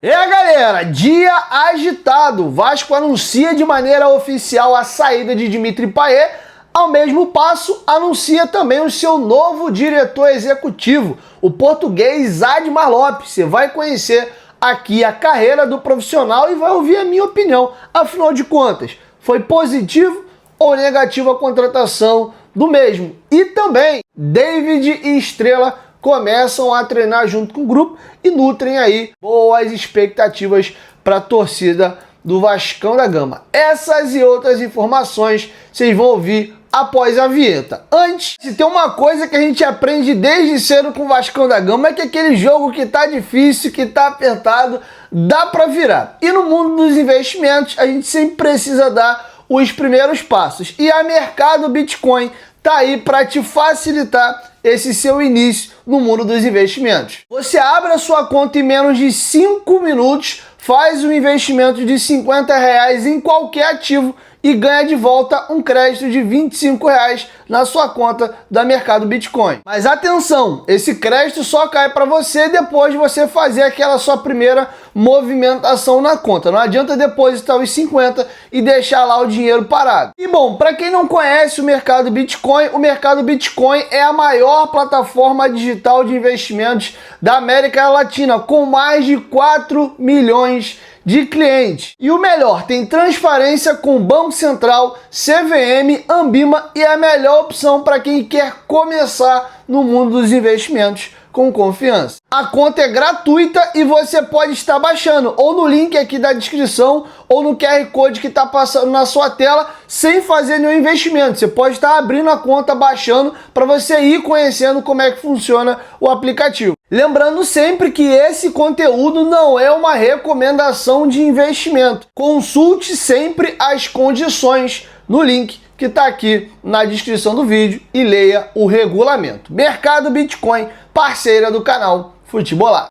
E aí, galera, dia agitado. O Vasco anuncia de maneira oficial a saída de Dimitri Payet. Ao mesmo passo, anuncia também o seu novo diretor executivo, o português Admar Lopes. Você vai conhecer aqui a carreira do profissional e vai ouvir a minha opinião. Afinal de contas, foi positivo ou negativo a contratação do mesmo? E também, David e Estrela começam a treinar junto com o grupo e nutrem aí boas expectativas para a torcida do Vascão da Gama. Essas e outras informações vocês vão ouvir após a vinheta. Antes, se tem uma coisa que a gente aprende desde cedo com o Vascão da Gama é que aquele jogo que tá difícil, que tá apertado, dá para virar. E no mundo dos investimentos, a gente sempre precisa dar os primeiros passos. E a Mercado Bitcoin tá aí para te facilitar esse seu início no mundo dos investimentos. Você abre a sua conta em menos de 5 minutos, faz um investimento de R$50 em qualquer ativo e ganha de volta um crédito de R$25 na sua conta da Mercado Bitcoin. Mas atenção, esse crédito só cai para você depois de você fazer aquela sua primeira movimentação na conta. Não adianta depositar os 50 e deixar lá o dinheiro parado. E bom, para quem não conhece o Mercado Bitcoin é a maior plataforma digital de investimentos da América Latina, com mais de 4 milhões de clientes. E o melhor, tem transparência com Banco Central, CVM, Anbima e é a melhor opção para quem quer começar no mundo dos investimentos com confiança. A conta é gratuita e você pode estar baixando ou no link aqui da descrição ou no QR Code que está passando na sua tela sem fazer nenhum investimento. Você pode estar abrindo a conta, baixando para você ir conhecendo como é que funciona o aplicativo. Lembrando sempre que esse conteúdo não é uma recomendação de investimento. Consulte sempre as condições no link que está aqui na descrição do vídeo e leia o regulamento. Mercado Bitcoin, parceira do canal Futebolaço.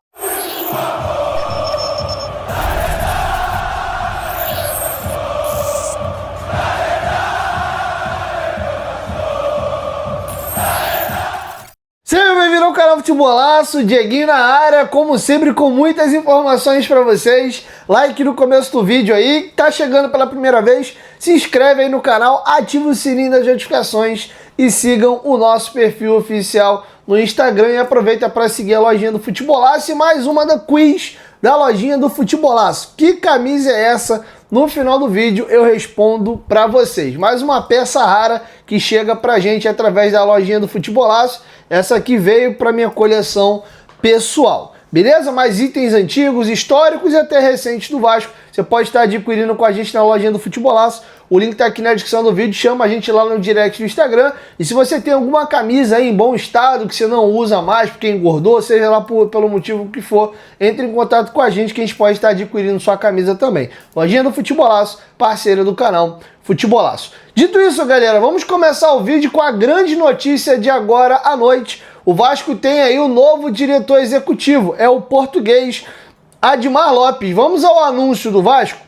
Seja bem-vindo ao canal Futebolaço, Dieguinho na área, como sempre com muitas informações para vocês. Like no começo do vídeo aí, tá chegando pela primeira vez, se inscreve aí no canal, ativa o sininho das notificações e sigam o nosso perfil oficial no Instagram e aproveita para seguir a lojinha do Futebolaço e mais uma da quiz da lojinha do Futebolaço. Que camisa é essa? No final do vídeo eu respondo para vocês. Mais uma peça rara que chega pra gente através da lojinha do Futebolaço. Essa aqui veio para minha coleção pessoal. Beleza? Mais itens antigos, históricos e até recentes do Vasco. Você pode estar adquirindo com a gente na lojinha do Futebolaço. O link está aqui na descrição do vídeo. Chama a gente lá no direct do Instagram. E se você tem alguma camisa aí em bom estado que você não usa mais porque engordou, seja lá pelo motivo que for, entre em contato com a gente que a gente pode estar adquirindo sua camisa também. Lojinha do Futebolaço, parceira do canal Futebolaço. Dito isso, galera, vamos começar o vídeo com a grande notícia de agora à noite. O Vasco tem aí o novo diretor executivo, é o português Admar Lopes. Vamos ao anúncio do Vasco?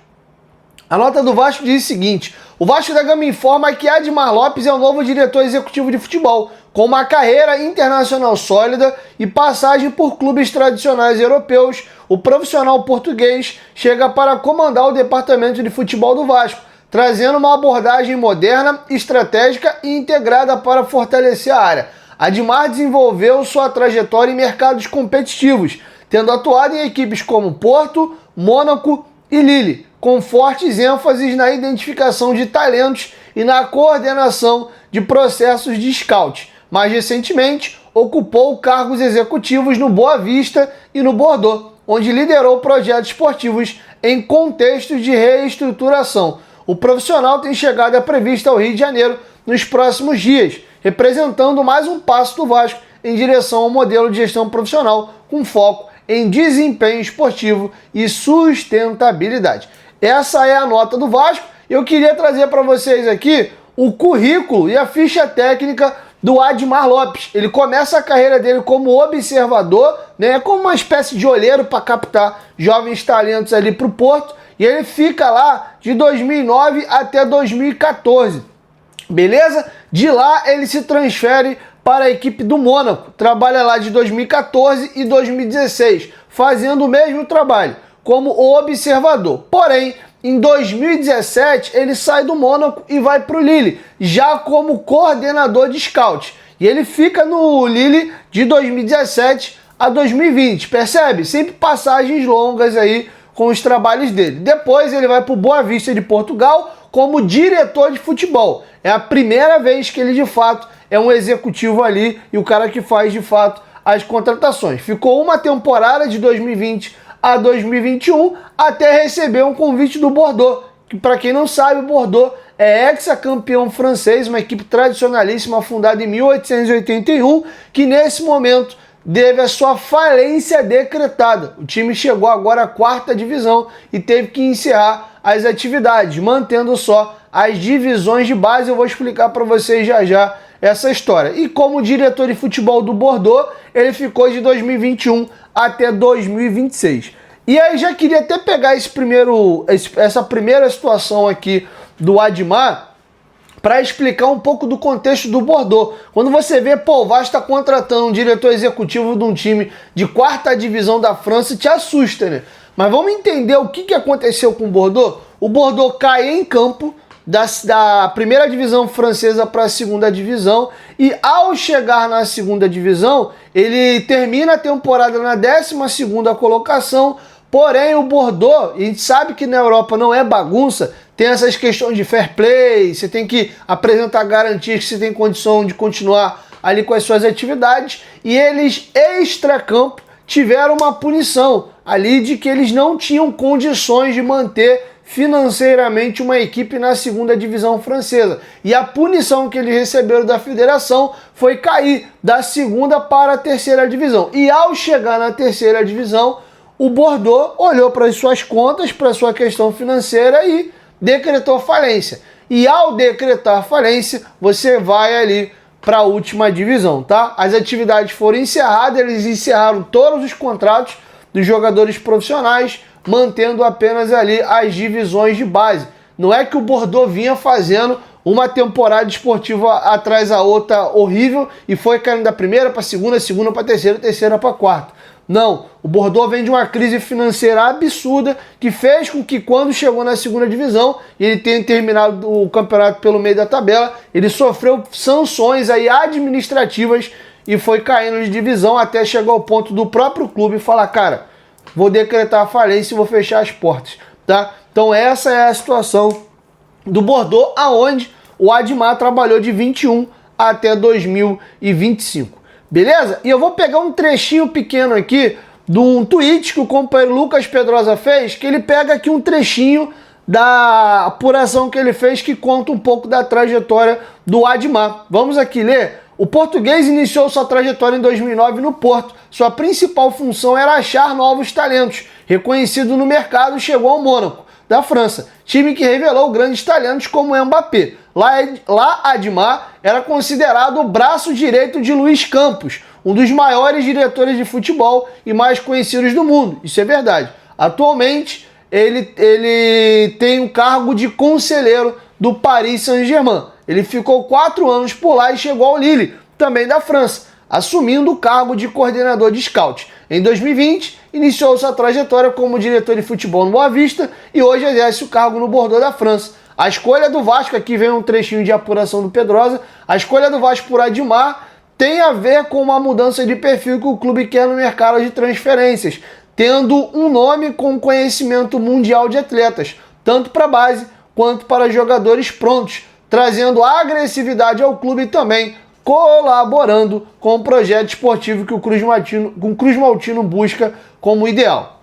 A nota do Vasco diz o seguinte: o Vasco da Gama informa que Admar Lopes é o novo diretor executivo de futebol, com uma carreira internacional sólida e passagem por clubes tradicionais europeus. O profissional português chega para comandar o departamento de futebol do Vasco, trazendo uma abordagem moderna, estratégica e integrada para fortalecer a área. Admar desenvolveu sua trajetória em mercados competitivos, tendo atuado em equipes como Porto, Mônaco e Lille, com fortes ênfases na identificação de talentos e na coordenação de processos de scout. Mais recentemente, ocupou cargos executivos no Boa Vista e no Bordeaux, onde liderou projetos esportivos em contextos de reestruturação. O profissional tem chegada prevista ao Rio de Janeiro nos próximos dias, representando mais um passo do Vasco em direção ao modelo de gestão profissional com foco em desempenho esportivo e sustentabilidade. Essa é a nota do Vasco. Eu queria trazer para vocês aqui o currículo e a ficha técnica do Admar Lopes. Ele começa a carreira dele como observador, né, como uma espécie de olheiro para captar jovens talentos ali para o Porto, e ele fica lá de 2009 até 2014. Beleza? De lá ele se transfere para a equipe do Mônaco, trabalha lá de 2014 e 2016, fazendo o mesmo trabalho, como observador. Porém, em 2017, ele sai do Mônaco e vai para o Lille, já como coordenador de scout. E ele fica no Lille de 2017 a 2020, percebe? Sempre passagens longas aí com os trabalhos dele. Depois ele vai para o Boa Vista de Portugal como diretor de futebol. É a primeira vez que ele de fato é um executivo ali e o cara que faz de fato as contratações. Ficou uma temporada de 2020 a 2021 até receber um convite do Bordeaux, que para quem não sabe, o Bordeaux é ex-campeão francês, uma equipe tradicionalíssima fundada em 1881, que nesse momento teve a sua falência decretada. O time chegou agora à 4ª divisão e teve que encerrar as atividades, mantendo só as divisões de base. Eu vou explicar para vocês já já essa história. E como diretor de futebol do Bordeaux, ele ficou de 2021 até 2026. E aí já queria até pegar essa primeira situação aqui do Admar para explicar um pouco do contexto do Bordeaux. Quando você vê, o Vasco está contratando um diretor executivo de um time de 4ª divisão da França, te assusta, né? Mas vamos entender o que aconteceu com o Bordeaux. O Bordeaux cai em campo da primeira divisão francesa para a 2ª divisão e ao chegar na 2ª divisão, ele termina a temporada na 12ª colocação. Porém, o Bordeaux, a gente sabe que na Europa não é bagunça, tem essas questões de fair play, você tem que apresentar garantias que você tem condição de continuar ali com as suas atividades, e eles, extra-campo, tiveram uma punição ali de que eles não tinham condições de manter financeiramente uma equipe na 2ª divisão francesa. E a punição que eles receberam da federação foi cair da 2ª para a 3ª divisão. E ao chegar na 3ª divisão, o Bordeaux olhou para as suas contas, para a sua questão financeira e decretou falência. E ao decretar falência, você vai ali para a última divisão, tá? As atividades foram encerradas, eles encerraram todos os contratos dos jogadores profissionais, mantendo apenas ali as divisões de base. Não é que o Bordeaux vinha fazendo uma temporada esportiva atrás da outra horrível e foi caindo da primeira para a segunda para a terceira para a 4ª. Não, o Bordeaux vem de uma crise financeira absurda que fez com que quando chegou na 2ª divisão e ele tenha terminado o campeonato pelo meio da tabela, ele sofreu sanções aí administrativas e foi caindo de divisão até chegar ao ponto do próprio clube falar, cara, vou decretar a falência e vou fechar as portas, tá? Então essa é a situação do Bordeaux, aonde o Admar trabalhou de 21 até 2025. Beleza? E eu vou pegar um trechinho pequeno aqui de um tweet que o companheiro Lucas Pedrosa fez, que ele pega aqui um trechinho da apuração que ele fez que conta um pouco da trajetória do Admar. Vamos aqui ler. O português iniciou sua trajetória em 2009 no Porto. Sua principal função era achar novos talentos. Reconhecido no mercado, chegou ao Mônaco, da França, time que revelou grandes talentos como Mbappé. Lá Admar era considerado o braço direito de Luiz Campos, um dos maiores diretores de futebol e mais conhecidos do mundo. Isso é verdade. Atualmente, ele tem o cargo de conselheiro do Paris Saint-Germain. Ele ficou 4 anos por lá e chegou ao Lille, também da França, assumindo o cargo de coordenador de scout. Em 2020, iniciou sua trajetória como diretor de futebol no Boa Vista e hoje exerce o cargo no Bordeaux da França. A escolha do Vasco, aqui vem um trechinho de apuração do Pedrosa, a escolha do Vasco por Admar tem a ver com uma mudança de perfil que o clube quer no mercado de transferências, tendo um nome com conhecimento mundial de atletas, tanto para a base quanto para jogadores prontos, trazendo agressividade ao clube e também colaborando com o projeto esportivo que o Cruz Maltino busca como ideal.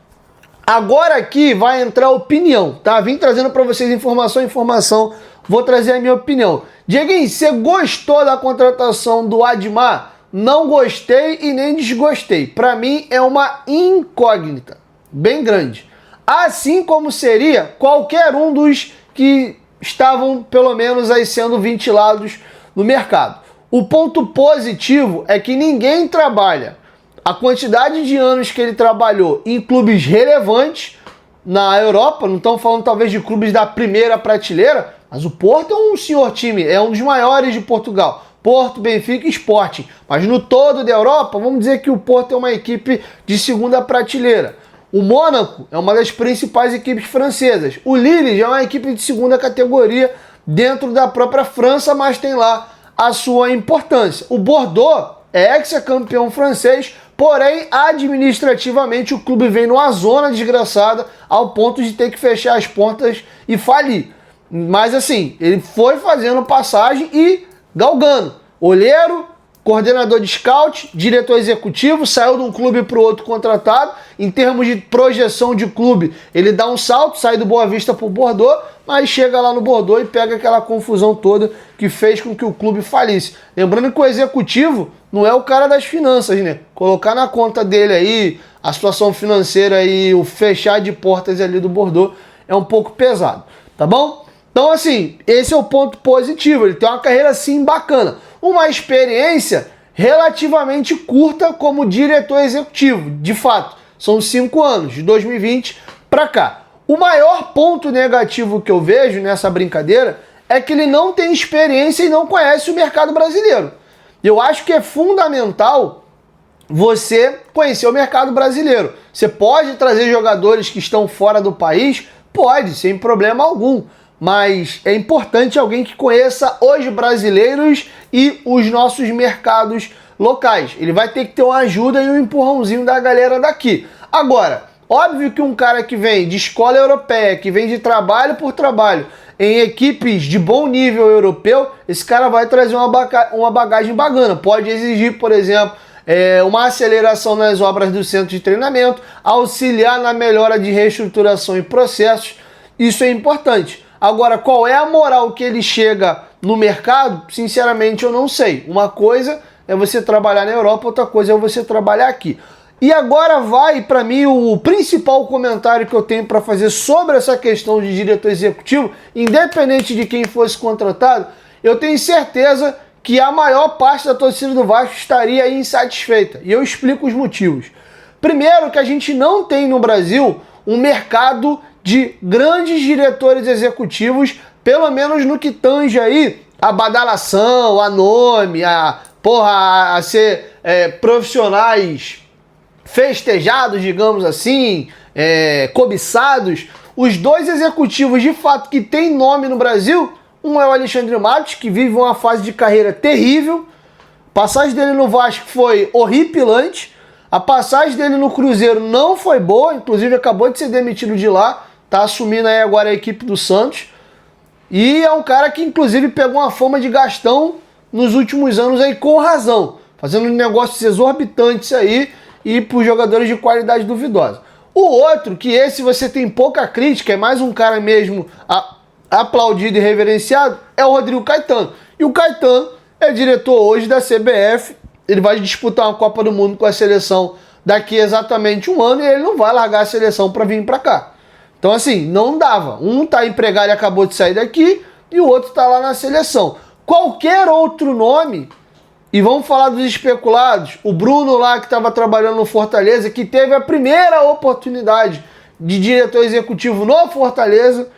Agora aqui vai entrar opinião, tá? Vim trazendo para vocês informação, vou trazer a minha opinião. Dieguinho, você gostou da contratação do Admar? Não gostei e nem desgostei. Para mim é uma incógnita bem grande. Assim como seria qualquer um dos que estavam pelo menos aí sendo ventilados no mercado. O ponto positivo é que ninguém trabalha a quantidade de anos que ele trabalhou em clubes relevantes na Europa, não estamos falando talvez de clubes da primeira prateleira, mas o Porto é um senhor time, é um dos maiores de Portugal. Porto, Benfica e Sporting. Mas no todo da Europa, vamos dizer que o Porto é uma equipe de segunda prateleira. O Mônaco é uma das principais equipes francesas. O Lille já é uma equipe de segunda categoria dentro da própria França, mas tem lá a sua importância. O Bordeaux é ex-campeão francês, porém, administrativamente, o clube vem numa zona desgraçada ao ponto de ter que fechar as portas e falir. Mas assim, ele foi fazendo passagem e galgando. Olheiro, coordenador de scout, diretor executivo, saiu de um clube para o outro contratado. Em termos de projeção de clube, ele dá um salto, sai do Boa Vista para o Bordeaux, mas chega lá no Bordeaux e pega aquela confusão toda que fez com que o clube falisse. Lembrando que o executivo não é o cara das finanças, né? Colocar na conta dele aí a situação financeira e o fechar de portas ali do Bordeaux é um pouco pesado, tá bom? Então, assim, esse é o ponto positivo. Ele tem uma carreira, sim, bacana. Uma experiência relativamente curta como diretor executivo. De fato, são 5 anos, de 2020 para cá. O maior ponto negativo que eu vejo nessa brincadeira é que ele não tem experiência e não conhece o mercado brasileiro. Eu acho que é fundamental você conhecer o mercado brasileiro. Você pode trazer jogadores que estão fora do país? Pode, sem problema algum. Mas é importante alguém que conheça os brasileiros e os nossos mercados locais. Ele vai ter que ter uma ajuda e um empurrãozinho da galera daqui. Agora, óbvio que um cara que vem de escola europeia, que vem de trabalho por trabalho, em equipes de bom nível europeu, esse cara vai trazer uma bagagem bacana. Pode exigir, por exemplo, uma aceleração nas obras do centro de treinamento, auxiliar na melhora de reestruturação e processos. Isso é importante. Agora, qual é a moral que ele chega no mercado? Sinceramente, eu não sei. Uma coisa é você trabalhar na Europa, outra coisa é você trabalhar aqui. E agora vai, para mim, o principal comentário que eu tenho para fazer sobre essa questão de diretor executivo, independente de quem fosse contratado, eu tenho certeza que a maior parte da torcida do Vasco estaria insatisfeita. E eu explico os motivos. Primeiro, que a gente não tem no Brasil um mercado de grandes diretores executivos, pelo menos no que tange aí a badalação, a nome, a ser profissionais festejados, digamos assim, cobiçados. Os dois executivos, de fato, que tem nome no Brasil, um é o Alexandre Matos, que vive uma fase de carreira terrível. A passagem dele no Vasco foi horripilante. A passagem dele no Cruzeiro não foi boa, inclusive acabou de ser demitido de lá. Tá assumindo aí agora a equipe do Santos. E é um cara que, inclusive, pegou uma fama de gastão nos últimos anos aí, com razão. Fazendo negócios exorbitantes aí e por jogadores de qualidade duvidosa. O outro, que esse você tem pouca crítica, é mais um cara mesmo aplaudido e reverenciado, é o Rodrigo Caetano. E o Caetano é diretor hoje da CBF. Ele vai disputar uma Copa do Mundo com a seleção daqui exatamente um ano e ele não vai largar a seleção para vir para cá. Então, assim, não dava. Um tá empregado e acabou de sair daqui e o outro tá lá na seleção. Qualquer outro nome, e vamos falar dos especulados, o Bruno lá que estava trabalhando no Fortaleza, que teve a primeira oportunidade de diretor executivo no Fortaleza,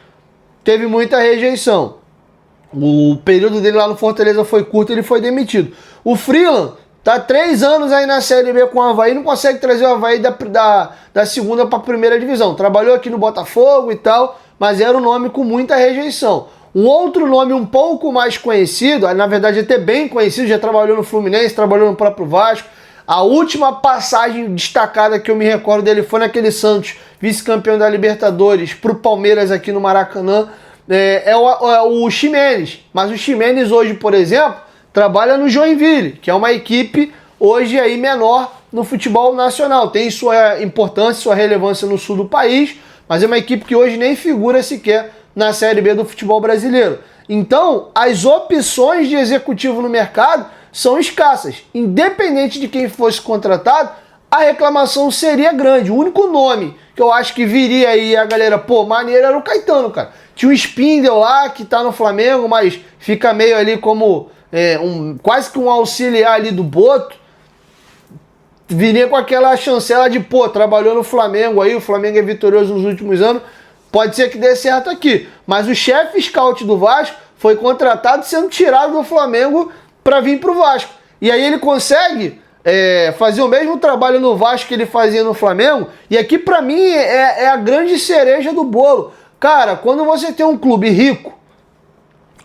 teve muita rejeição. O período dele lá no Fortaleza foi curto, ele foi demitido. O Freeland tá 3 anos aí na Série B com o Avaí, não consegue trazer o Avaí da segunda para a primeira divisão. Trabalhou aqui no Botafogo e tal, mas era um nome com muita rejeição. Um outro nome um pouco mais conhecido, na verdade até bem conhecido, já trabalhou no Fluminense, trabalhou no próprio Vasco. A última passagem destacada que eu me recordo dele foi naquele Santos, vice-campeão da Libertadores, pro Palmeiras aqui no Maracanã, é o Ximenes. Mas o Ximenes hoje, por exemplo, trabalha no Joinville, que é uma equipe hoje aí menor no futebol nacional. Tem sua importância, sua relevância no sul do país, mas é uma equipe que hoje nem figura sequer na Série B do futebol brasileiro. Então, as opções de executivo no mercado são escassas. Independente de quem fosse contratado, a reclamação seria grande. O único nome que eu acho que viria aí a galera, pô, maneiro, era o Caetano, cara. Tinha o Spindel lá, que tá no Flamengo, mas fica meio ali como quase que um auxiliar ali do Boto. Viria com aquela chancela de, pô, trabalhou no Flamengo aí, o Flamengo é vitorioso nos últimos anos, pode ser que dê certo aqui. Mas o chefe scout do Vasco foi contratado sendo tirado do Flamengo para vir pro Vasco. E aí ele consegue fazer o mesmo trabalho no Vasco que ele fazia no Flamengo, e aqui pra mim é a grande cereja do bolo. Cara, quando você tem um clube rico,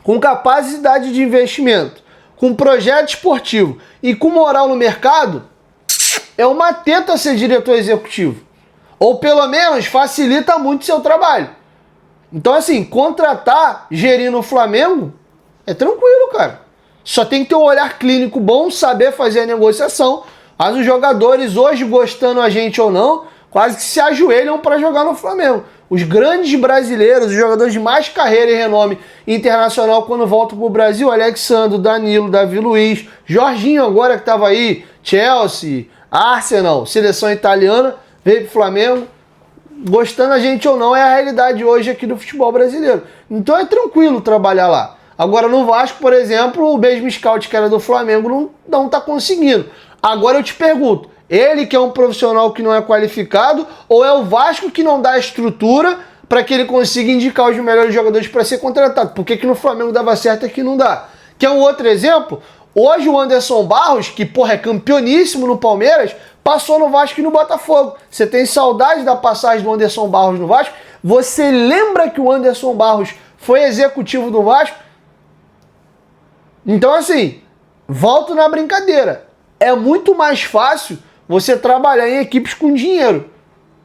com capacidade de investimento, com projeto esportivo e com moral no mercado, é uma tenta ser diretor executivo. Ou pelo menos facilita muito o seu trabalho. Então assim, contratar, gerir no Flamengo, é tranquilo, cara. Só tem que ter um olhar clínico bom, saber fazer a negociação. Mas os jogadores hoje, gostando a gente ou não, quase que se ajoelham para jogar no Flamengo. Os grandes brasileiros, os jogadores de mais carreira e renome internacional quando voltam para o Brasil, Alexandre, Danilo, Davi Luiz, Jorginho agora que estava aí, Chelsea, Arsenal, seleção italiana, veio para o Flamengo. Gostando a gente ou não, é a realidade hoje aqui do futebol brasileiro. Então é tranquilo trabalhar lá. Agora no Vasco, por exemplo, o mesmo scout que era do Flamengo não tá conseguindo. Agora eu te pergunto, ele que é um profissional que não é qualificado, ou é o Vasco que não dá a estrutura para que ele consiga indicar os melhores jogadores para ser contratado? Por que no Flamengo dava certo e aqui não dá? Quer um outro exemplo? Hoje o Anderson Barros, que é campeoníssimo no Palmeiras, passou no Vasco e no Botafogo. Você tem saudade da passagem do Anderson Barros no Vasco? Você lembra que o Anderson Barros foi executivo do Vasco? Então assim, volto na brincadeira. É muito mais fácil você trabalhar em equipes com dinheiro,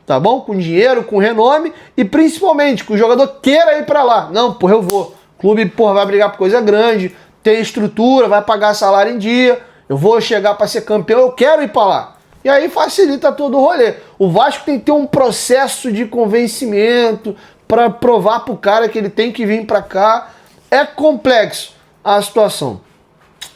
tá bom? Com dinheiro, com renome e principalmente que o jogador queira ir pra lá. Não, eu vou. O clube, vai brigar por coisa grande, tem estrutura, vai pagar salário em dia, eu vou chegar para ser campeão, eu quero ir pra lá. E aí facilita todo o rolê. O Vasco tem que ter um processo de convencimento para provar pro cara que ele tem que vir pra cá. É complexo a situação,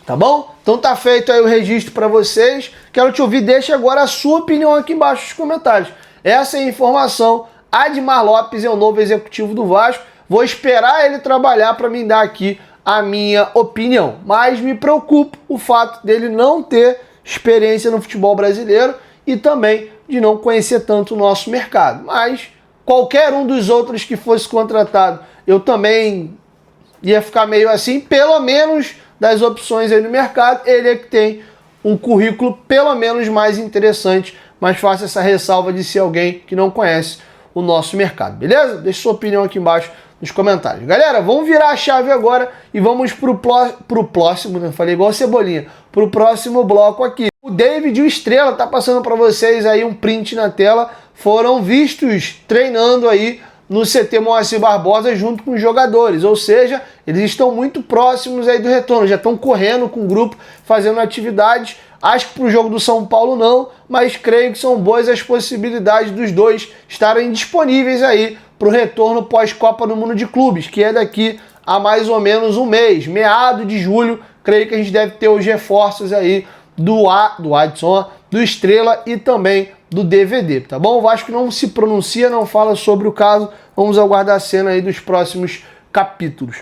tá bom? Então tá feito aí o registro para vocês. Quero te ouvir, deixa agora a sua opinião aqui embaixo nos comentários. Essa é a informação. Admar Lopes é o novo executivo do Vasco. Vou esperar ele trabalhar para me dar aqui a minha opinião. Mas me preocupa o fato dele não ter experiência no futebol brasileiro e também de não conhecer tanto o nosso mercado. Mas qualquer um dos outros que fosse contratado, eu também ia ficar meio assim, pelo menos das opções aí no mercado, ele é que tem um currículo pelo menos mais interessante, mas faça essa ressalva de ser alguém que não conhece o nosso mercado, beleza? Deixe sua opinião aqui embaixo nos comentários. Galera, vamos virar a chave agora e vamos pro próximo, né? Falei igual a Cebolinha, pro próximo bloco aqui. O David e o Estrela, tá passando para vocês aí um print na tela, foram vistos treinando aí no CT Moacir Barbosa junto com os jogadores, ou seja, eles estão muito próximos aí do retorno, já estão correndo com o grupo, fazendo atividades. Acho que para o jogo do São Paulo não, mas creio que são boas as possibilidades dos dois estarem disponíveis aí para o retorno pós-Copa do Mundo de Clubes, que é daqui a mais ou menos um mês, meado de julho. Creio que a gente deve ter os reforços aí do Adson, do Estrela e também do DVD, tá bom? O Vasco não se pronuncia, não fala sobre o caso. Vamos aguardar a cena aí dos próximos capítulos.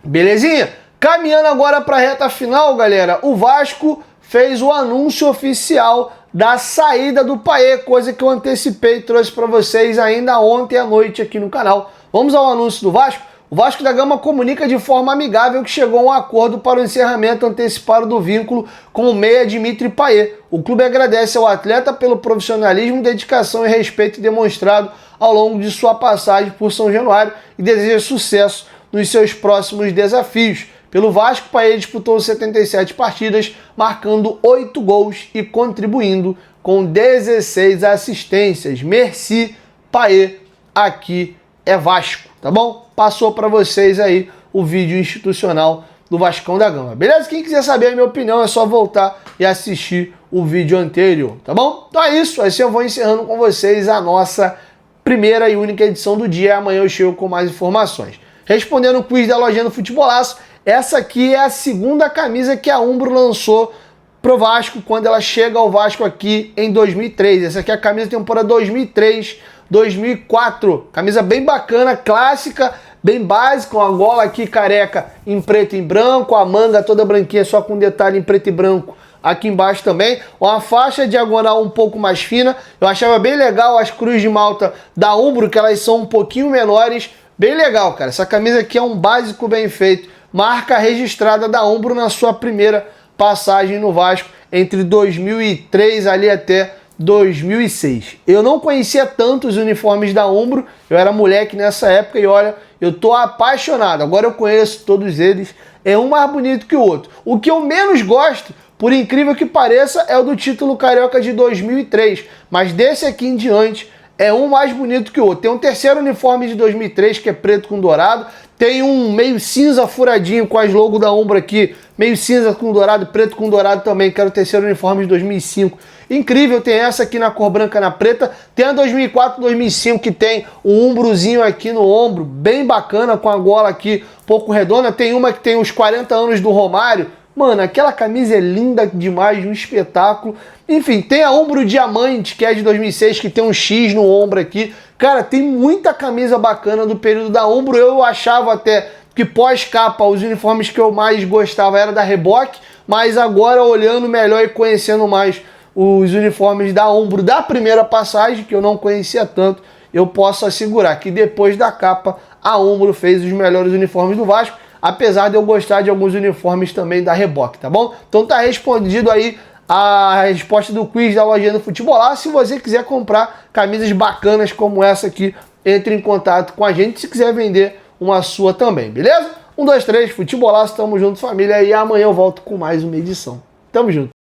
Belezinha? Caminhando agora para a reta final, galera, o Vasco fez o anúncio oficial da saída do Payet, coisa que eu antecipei e trouxe para vocês ainda ontem à noite aqui no canal. Vamos ao anúncio do Vasco? O Vasco da Gama comunica de forma amigável que chegou a um acordo para o encerramento antecipado do vínculo com o meia Dimitri Payet. O clube agradece ao atleta pelo profissionalismo, dedicação e respeito demonstrado ao longo de sua passagem por São Januário e deseja sucesso nos seus próximos desafios. Pelo Vasco, Payet disputou 77 partidas, marcando 8 gols e contribuindo com 16 assistências. Merci, Payet, aqui é Vasco, tá bom? Passou para vocês aí o vídeo institucional do Vascão da Gama, beleza? Quem quiser saber a minha opinião é só voltar e assistir o vídeo anterior, tá bom? Então é isso, assim eu vou encerrando com vocês a nossa primeira e única edição do dia. Amanhã eu chego com mais informações. Respondendo o quiz da lojinha do Futebolaço, essa aqui é a segunda camisa que a Umbro lançou pro Vasco quando ela chega ao Vasco aqui em 2003. Essa aqui é a camisa da temporada 2003-2004. Camisa bem bacana, clássica, bem básica, com a gola aqui careca em preto e branco, a manga toda branquinha só com detalhe em preto e branco aqui embaixo também. Uma faixa diagonal um pouco mais fina. Eu achava bem legal as cruzes de malta da Umbro, que elas são um pouquinho menores. Bem legal, cara. Essa camisa aqui é um básico bem feito. Marca registrada da Umbro na sua primeira passagem no Vasco. entre 2003 ali até 2006. Eu não conhecia tanto os uniformes da Umbro, eu era moleque nessa época e olha, eu tô apaixonado. Agora eu conheço todos eles, é um mais bonito que o outro. O que eu menos gosto, por incrível que pareça, é o do título carioca de 2003, mas desse aqui em diante é um mais bonito que o outro. Tem um terceiro uniforme de 2003 que é preto com dourado, tem um meio cinza furadinho com as logos da Umbro aqui, meio cinza com dourado, preto com dourado também, que era o terceiro uniforme de 2005. Incrível, tem essa aqui na cor branca na preta, tem a 2004, 2005 que tem um umbrozinho aqui no ombro, bem bacana, com a gola aqui um pouco redonda, tem uma que tem os 40 anos do Romário. Mano, aquela camisa é linda demais, um espetáculo. Enfim, tem a Umbro Diamante, que é de 2006, que tem um X no ombro aqui. Cara, tem muita camisa bacana do período da Umbro. Eu achava até que pós-capa os uniformes que eu mais gostava era da Reebok, mas agora olhando melhor e conhecendo mais os uniformes da Umbro da primeira passagem, que eu não conhecia tanto, eu posso assegurar que depois da capa a Umbro fez os melhores uniformes do Vasco, apesar de eu gostar de alguns uniformes também da Reebok, tá bom? Então tá respondido aí a resposta do quiz da lojinha do Futebolaço. Se você quiser comprar camisas bacanas como essa aqui, entre em contato com a gente se quiser vender uma sua também, beleza? 1, 2, 3, Futebolaço, tamo junto família, e amanhã eu volto com mais uma edição. Tamo junto.